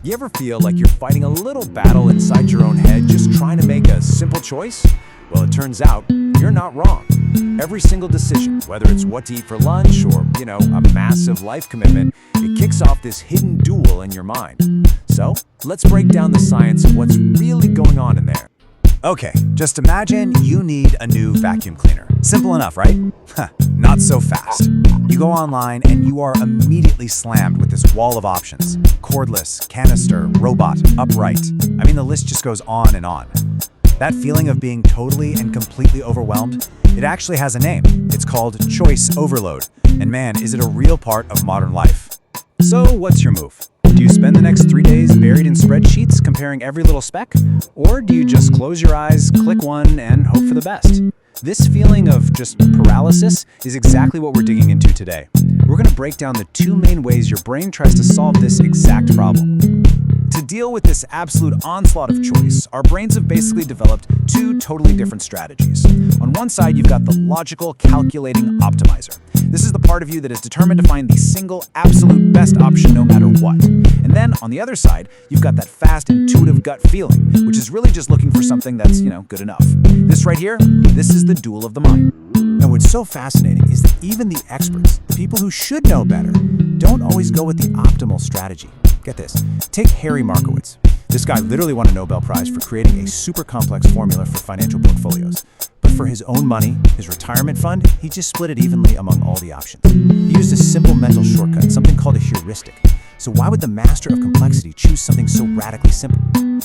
You ever feel like you're fighting a little battle inside your own head just trying to make a simple choice? Well, it turns out you're not wrong. Every single decision, whether it's what to eat for lunch or, a massive life commitment, it kicks off this hidden duel in your mind. So, let's break down the science of what's really going on in there. Okay, just imagine you need a new vacuum cleaner. Simple enough, right? Not so fast. You go online and you are immediately slammed with this wall of options. Cordless, canister, robot, upright. The list just goes on and on. That feeling of being totally and completely overwhelmed, it actually has a name. It's called choice overload. And man, is it a real part of modern life. So what's your move? Do you spend the next 3 days buried in spreadsheets comparing every little speck? Or do you just close your eyes, click one, and hope for the best? This feeling of just paralysis is exactly what we're digging into today. We're going to break down the two main ways your brain tries to solve this exact problem. To deal with this absolute onslaught of choice, our brains have basically developed two totally different strategies. On one side, you've got the logical, calculating optimizer. This is the part of you that is determined to find the single, absolute best option no matter what. And then, on the other side, you've got that fast, intuitive gut feeling, which is really just looking for something that's, good enough. This right here, this is the duel of the mind. And what's so fascinating is that even the experts, the people who should know better, don't always go with the optimal strategy. Get this, take Harry Markowitz. This guy literally won a Nobel Prize for creating a super complex formula for financial portfolios. But for his own money, his retirement fund, he just split it evenly among all the options. He used a simple mental shortcut, something called a heuristic. So why would the master of complexity choose something so radically simple?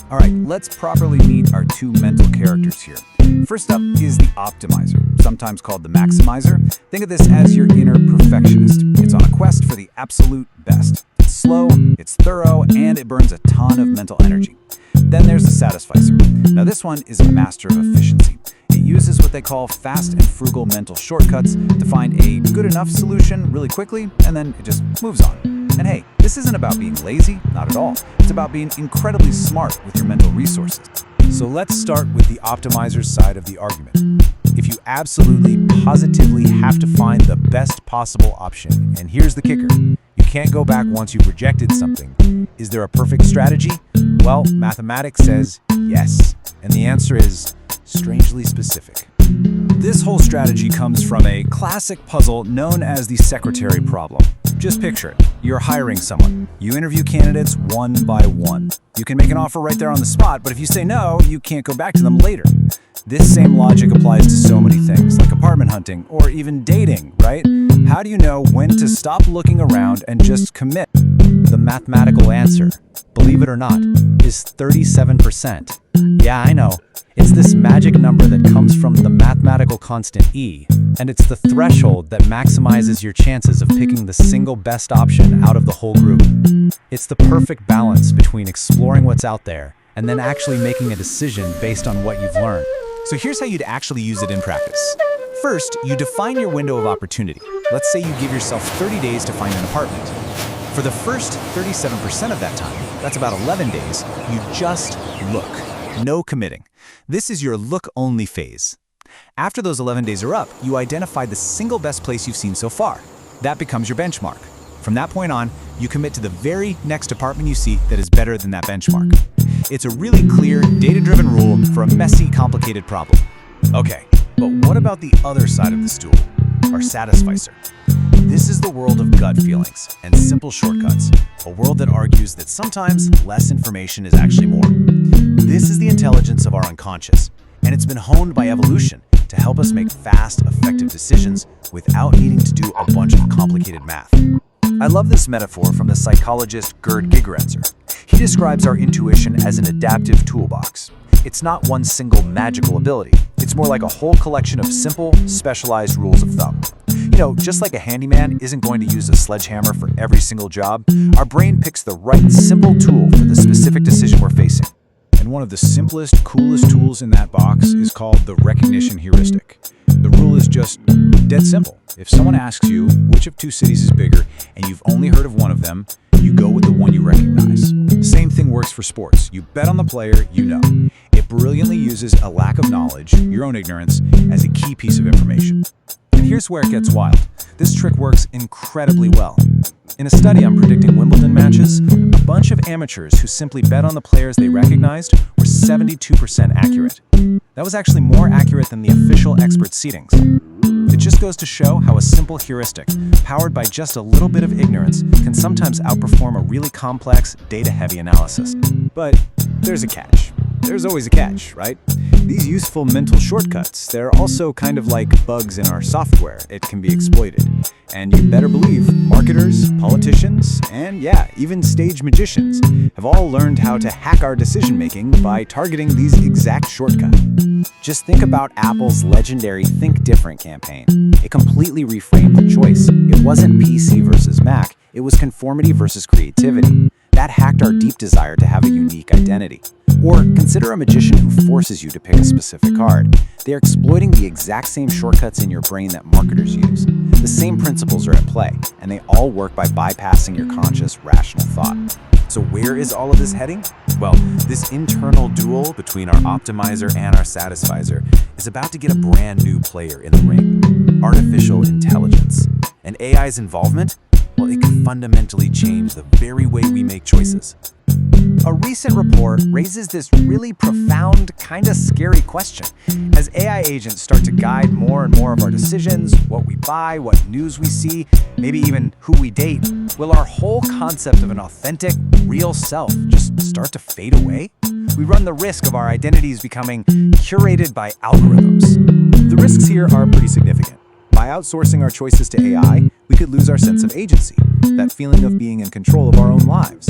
All right, let's properly meet our two mental characters here. First up is the optimizer, sometimes called the maximizer. Think of this as your inner perfectionist. It's on a quest for the absolute best. It's slow, it's thorough, and it burns a ton of mental energy. Then there's the satisficer. Now this one is a master of efficiency. It uses what they call fast and frugal mental shortcuts to find a good enough solution really quickly, and then it just moves on. And hey, this isn't about being lazy, not at all. It's about being incredibly smart with your mental resources. So let's start with the optimizer's side of the argument. If you absolutely, positively have to find the best possible option, and here's the kicker, you can't go back once you've rejected something. Is there a perfect strategy? Well, mathematics says yes. And the answer is strangely specific. This whole strategy comes from a classic puzzle known as the secretary problem. Just picture it. You're hiring someone. You interview candidates one by one. You can make an offer right there on the spot, but if you say no, you can't go back to them later. This same logic applies to so many things, like apartment hunting or even dating, right? How do you know when to stop looking around and just commit? The mathematical answer, believe it or not, is 37%. Yeah, I know. It's this magic number that comes from the mathematical constant E, and it's the threshold that maximizes your chances of picking the single best option out of the whole group. It's the perfect balance between exploring what's out there and then actually making a decision based on what you've learned. So here's how you'd actually use it in practice. First, you define your window of opportunity. Let's say you give yourself 30 days to find an apartment. For the first 37% of that time, that's about 11 days, you just look. No committing. This is your look-only phase. After those 11 days are up, you identify the single best place you've seen so far. That becomes your benchmark. From that point on, you commit to the very next apartment you see that is better than that benchmark. It's a really clear, data-driven rule for a messy, complicated problem. Okay, but what about the other side of the stool? Our satisficer. This is the world of gut feelings and simple shortcuts, a world that argues that sometimes less information is actually more. This is the intelligence of our unconscious, and it's been honed by evolution to help us make fast, effective decisions without needing to do a bunch of complicated math. I love this metaphor from the psychologist Gerd Gigerenzer. He describes our intuition as an adaptive toolbox. It's not one single magical ability. It's more like a whole collection of simple, specialized rules of thumb. Just like a handyman isn't going to use a sledgehammer for every single job, our brain picks the right, simple tool for the specific decision we're facing. And one of the simplest, coolest tools in that box is called the recognition heuristic. The rule is just dead simple. If someone asks you which of two cities is bigger and you've only heard of one of them, you go with the one you recognize. Same thing works for sports. You bet on the player you know. It brilliantly uses a lack of knowledge, your own ignorance, as a key piece of information. And here's where it gets wild. This trick works incredibly well. In a study on predicting Wimbledon matches, a a bunch of amateurs who simply bet on the players they recognized were 72% accurate. That was actually more accurate than the official expert seedings. It just goes to show how a simple heuristic, powered by just a little bit of ignorance, can sometimes outperform a really complex, data-heavy analysis. But there's a catch. There's always a catch, right? These useful mental shortcuts, they're also kind of like bugs in our software. It can be exploited. And you better believe marketers, politicians, and yeah, even stage magicians have all learned how to hack our decision-making by targeting these exact shortcuts. Just think about Apple's legendary Think Different campaign. It completely reframed the choice. It wasn't PC versus Mac, it was conformity versus creativity. That hacked our deep desire to have a unique identity. Or consider a magician who forces you to pick a specific card. They're exploiting the exact same shortcuts in your brain that marketers use. The same principles are at play, and they all work by bypassing your conscious, rational thought. So where is all of this heading? Well, this internal duel between our optimizer and our satisfizer is about to get a brand new player in the ring. Artificial intelligence. And AI's involvement? Well, it could fundamentally change the very way we make choices. A recent report raises this really profound, kind of scary question. As AI agents start to guide more and more of our decisions, what we buy, what news we see, maybe even who we date, will our whole concept of an authentic, real self just start to fade away? We run the risk of our identities becoming curated by algorithms. The risks here are pretty significant. By outsourcing our choices to AI, we could lose our sense of agency, that feeling of being in control of our own lives.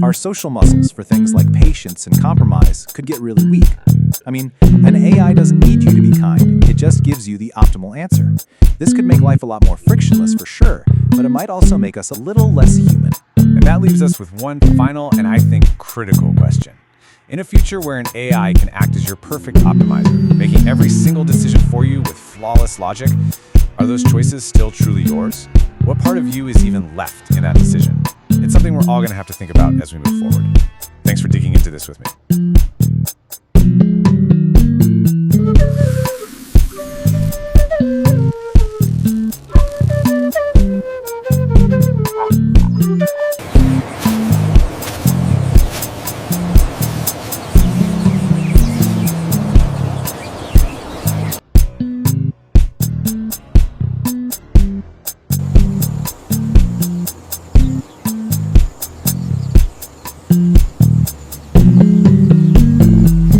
Our social muscles for things like patience and compromise could get really weak. I mean, an AI doesn't need you to be kind, it just gives you the optimal answer. This could make life a lot more frictionless for sure, but it might also make us a little less human. And that leaves us with one final and I think critical question. In a future where an AI can act as your perfect optimizer, making every single decision for you with flawless logic, are those choices still truly yours? What part of you is even left in that decision? It's something we're all going to have to think about as we move forward. Thanks for digging into this with me.